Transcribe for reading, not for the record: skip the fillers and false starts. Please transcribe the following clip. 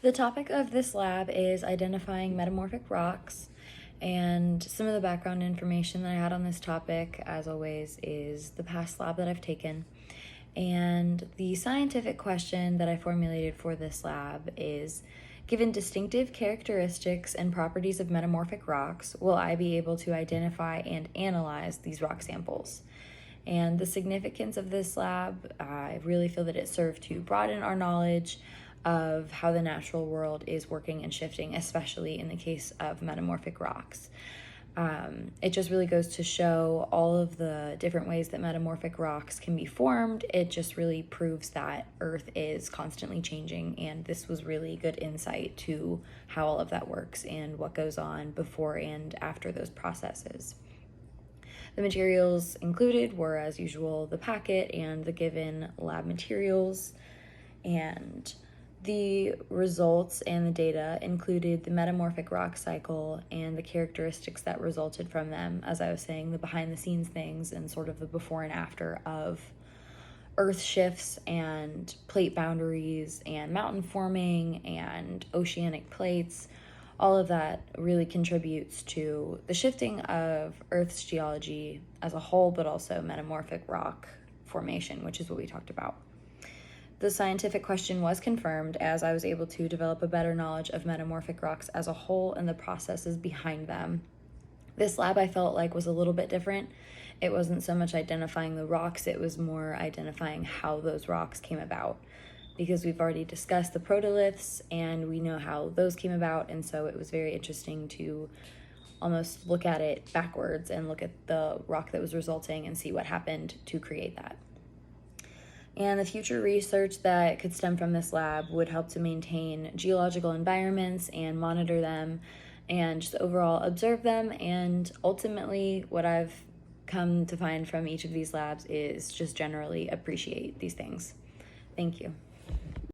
The topic of this lab is identifying metamorphic rocks, and some of the background information that I had on this topic, as always, is the past lab that I've taken. And the scientific question that I formulated for this lab is, given distinctive characteristics and properties of metamorphic rocks, will I be able to identify and analyze these rock samples? And the significance of this lab, I really feel that it served to broaden our knowledge of how the natural world is working and shifting, especially in the case of metamorphic rocks. It just really goes to show all of the different ways that metamorphic rocks can be formed. It just really proves that Earth is constantly changing, and this was really good insight to how all of that works and what goes on before and after those processes. The materials included were, as usual, the packet and the given lab materials, and the results and the data included the metamorphic rock cycle and the characteristics that resulted from them. As I was saying, the behind the scenes things and sort of the before and after of Earth shifts and plate boundaries and mountain forming and oceanic plates. All of that really contributes to the shifting of Earth's geology as a whole, but also metamorphic rock formation, which is what we talked about. The scientific question was confirmed as I was able to develop a better knowledge of metamorphic rocks as a whole and the processes behind them. This lab, I felt like, was a little bit different. It wasn't so much identifying the rocks, it was more identifying how those rocks came about, because we've already discussed the protoliths and we know how those came about, and so it was very interesting to almost look at it backwards and look at the rock that was resulting and see what happened to create that. And the future research that could stem from this lab would help to maintain geological environments and monitor them and just overall observe them. And ultimately, what I've come to find from each of these labs is just generally appreciate these things. Thank you.